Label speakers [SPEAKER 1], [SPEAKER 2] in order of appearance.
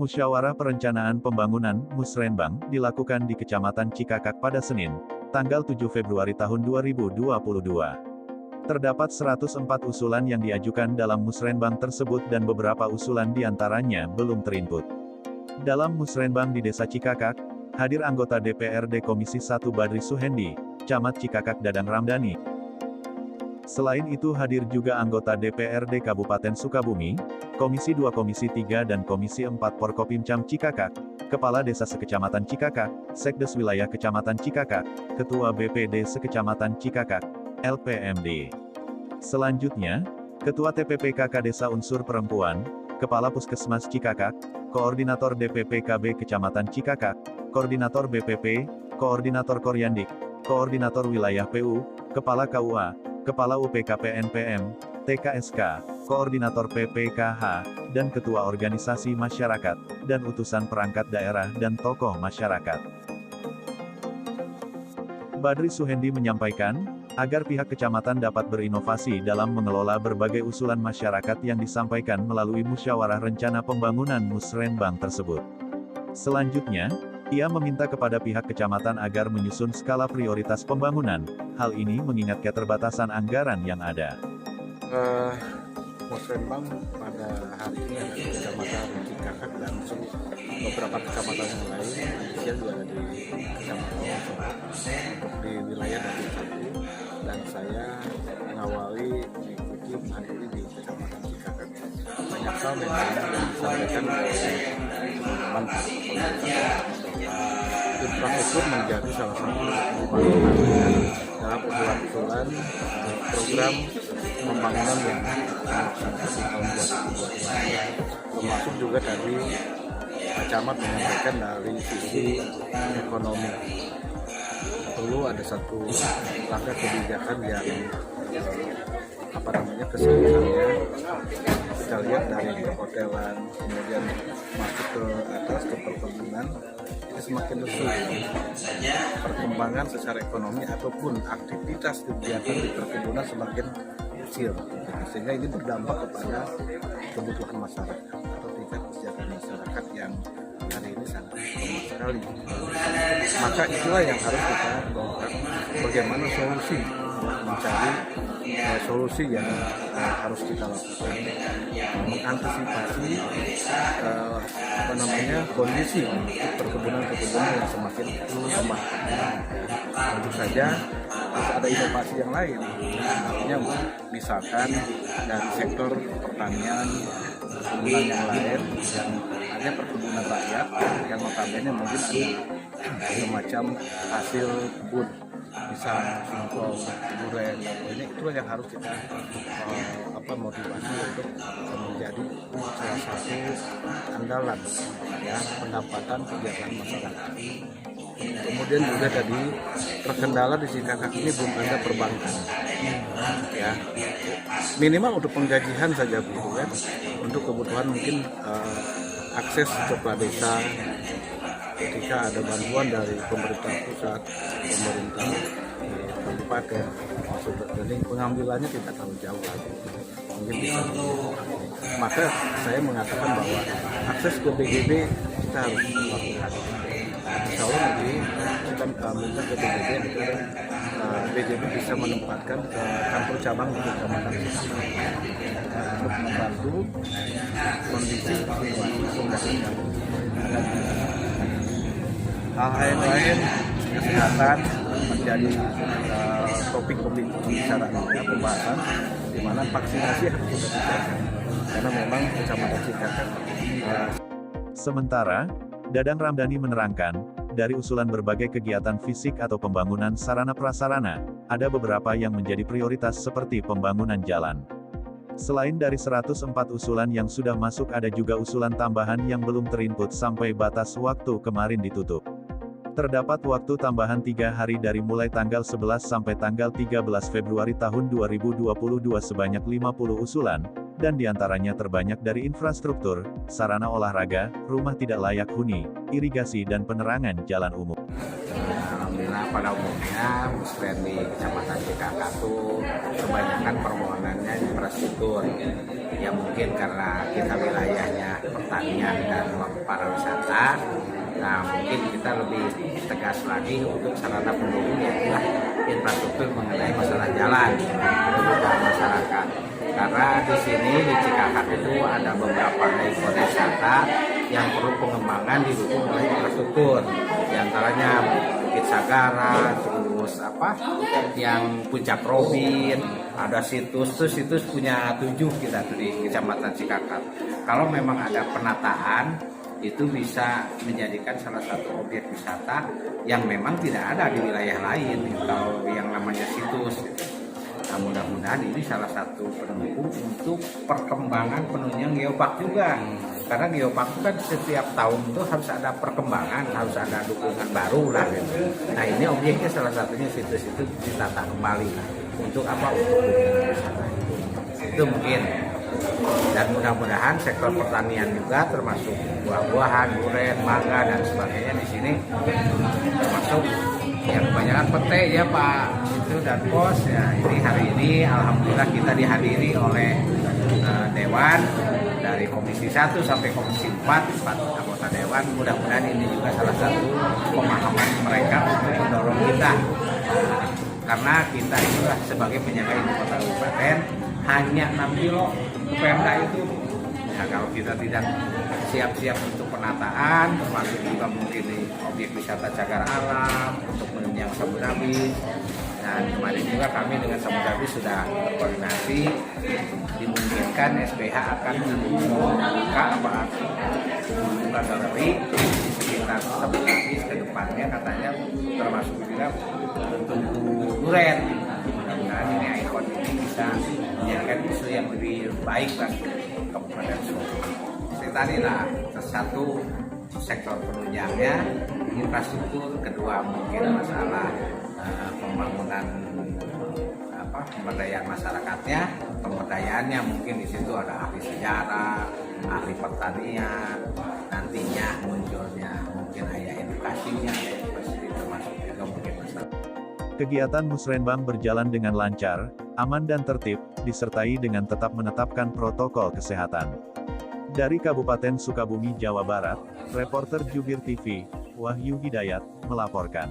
[SPEAKER 1] Musyawarah Perencanaan Pembangunan Musrenbang dilakukan di Kecamatan Cikakak pada Senin, tanggal 7 Februari tahun 2022. Terdapat 104 usulan yang diajukan dalam Musrenbang tersebut dan beberapa usulan diantaranya belum terinput. Dalam Musrenbang di Desa Cikakak, hadir anggota DPRD Komisi 1 Badri Suhendi, Camat Cikakak Dadang Ramdhani. Selain itu hadir juga anggota DPRD Kabupaten Sukabumi, Komisi 2 Komisi 3 dan Komisi 4 Porkopimcam Cikakak, Kepala Desa Sekecamatan Cikakak, Sekdes Wilayah Kecamatan Cikakak, Ketua BPD Sekecamatan Cikakak, LPMD. Selanjutnya, Ketua TPPKK Desa Unsur Perempuan, Kepala Puskesmas Cikakak, Koordinator DPPKB Kecamatan Cikakak, Koordinator BPP, Koordinator Koryandik, Koordinator Wilayah PU, Kepala KUA, Kepala UPKP NPM, TKSK, Koordinator PPKH, dan Ketua Organisasi Masyarakat, dan utusan perangkat daerah dan tokoh masyarakat. Badri Suhendi menyampaikan, agar pihak kecamatan dapat berinovasi dalam mengelola berbagai usulan masyarakat yang disampaikan melalui musyawarah rencana pembangunan Musrenbang tersebut. Selanjutnya, ia meminta kepada pihak kecamatan agar menyusun skala prioritas pembangunan, hal ini mengingat keterbatasan anggaran yang ada.
[SPEAKER 2] Musrenbang pada hari ini ada di Kecamatan Cikakak dan beberapa kecamatan yang lain, Indonesia juga ada di Kecamatan untuk di wilayah dari satu, dan saya mengawali mengikuti hari di Kecamatan Cikakak. Banyak hal memang yang disampaikan oleh teman-teman infrastruktur menjadi salah satu pembangunan dalam usulan-usulan program pembangunan yang sampai di tahun 2022, termasuk juga tadi Pak Camat menyampaikan dari sisi ekonomi perlu ada satu langkah kebijakan yang keseluruhannya kita lihat dari perhotelan kemudian masuk ke atas ke perkebunan itu semakin lesu. Perkembangan secara ekonomi ataupun aktivitas kegiatan di perkebunan semakin kecil, sehingga ini berdampak kepada kebutuhan masyarakat atau tingkat kesejahteraan masyarakat yang hari ini sangat lemah sekali. Maka itulah yang harus kita bongkar, bagaimana solusi mencari solusi yang harus kita lakukan, mengantisipasi kondisi perkebunan yang semakin lemah. Tentu saja harus ada inovasi yang lain, artinya misalkan dari sektor pertanian, perkebunan yang lain, dan hanya perkebunan rakyat yang notabene mungkin ada semacam hasil kebun, bisa singkong, durian, ini itulah yang harus kita motivasi untuk menjadi salah satu andalan ya pendapatan kegiatan masyarakat. Kemudian juga tadi terkendala di Cikakak ini belum ada perbankan, ya minimal untuk penggajian saja gitu kan, untuk kebutuhan mungkin akses ke desa. Ketika ada bantuan dari pemerintah pusat, pemerintah kabupaten, masuk rekening, pengambilannya tidak terlalu jauh lagi, mungkin bisa. Maka saya mengatakan bahwa akses ke BGB kita harus lakukan. Insya Allah nanti kita minta ke BGB agar BGB bisa menempatkan ke kantor cabang di Kecamatan untuk membantu kondisi pembangunan. Hal-hal yang lain, kesehatan menjadi topik pembicaraan pembahasan, di mana vaksinasi harus dilakukan karena memang Kecamatan Cikakak.
[SPEAKER 1] Sementara, Dadang Ramdhani menerangkan, dari usulan berbagai kegiatan fisik atau pembangunan sarana prasarana, ada beberapa yang menjadi prioritas seperti pembangunan jalan. Selain dari 104 usulan yang sudah masuk, ada juga usulan tambahan yang belum terinput sampai batas waktu kemarin ditutup. Terdapat waktu tambahan 3 hari dari mulai tanggal 11 sampai tanggal 13 Februari tahun 2022 sebanyak 50 usulan, dan diantaranya terbanyak dari infrastruktur, sarana olahraga, rumah tidak layak huni, irigasi dan penerangan jalan umum.
[SPEAKER 2] Alhamdulillah pada umumnya musren di Kecamatan Cikakak itu kebanyakan permohonannya infrastruktur. Ya mungkin karena kita wilayahnya pertanian dan pariwisata, nah mungkin kita lebih tegas lagi untuk sarana pendukung yaitu infrastruktur mengenai masalah jalan kebutuhan masyarakat. Karena di sini di Cikakak itu ada beberapa ekowisata yang perlu pengembangan didukung oleh infrastruktur. Di antaranya Bukit Sagara, terus yang Puncak Robin, ada situs punya 7 kita tuh di Kecamatan Cikakak. Kalau memang ada penataan itu bisa menjadikan salah satu objek wisata yang memang tidak ada di wilayah lain kalau yang namanya situs. Nah, mudah-mudahan ini salah satu pendukung untuk perkembangan penunjang geopark juga. Karena geopark itu kan setiap tahun itu harus ada perkembangan, harus ada dukungan baru lah gitu. Nah ini objeknya salah satunya situs itu ditata kembali lah. Untuk apa? Untuk dukungan wisata itu mungkin. Dan mudah-mudahan sektor pertanian juga termasuk buah-buahan, durian, mangga dan sebagainya di sini termasuk yang kebanyakan pete ya Pak itu dan pos ya. Ini hari ini alhamdulillah kita dihadiri oleh Dewan dari Komisi 1 sampai Komisi 4 anggota Dewan. Mudah-mudahan ini juga salah satu pemahaman mereka untuk mendorong kita karena kita itulah sebagai penjaga ibu kota kabupaten hanya 6 kilo ke Pemda itu. Nah, kalau kita tidak siap-siap untuk penataan, termasuk juga mungkin di objek wisata cagar alam untuk menunjang Sabunabis. Dan kemarin juga kami dengan Sabunabis sudah berkoordinasi, dimungkinkan SPH akan membuka galeri di sekitar Sabunabis ke depannya katanya termasuk juga untuk duren. Mudah-mudahan ini ikon ini bisa menjadikan isu yang lebih baik bagi Kabupaten Solo. Tadi lah satu sektor penunjangnya infrastruktur, kedua mungkin masalah pembangunan pemberdayaan masyarakatnya, pemberdayaannya mungkin di situ ada ahli sejarah, ahli pertanian, nantinya munculnya mungkin edukasinya, termasuk juga mungkin masalah.
[SPEAKER 1] Kegiatan Musrenbang berjalan dengan lancar, aman dan tertib, disertai dengan tetap menetapkan protokol kesehatan. Dari Kabupaten Sukabumi, Jawa Barat, reporter Jubir TV, Wahyu Hidayat, melaporkan.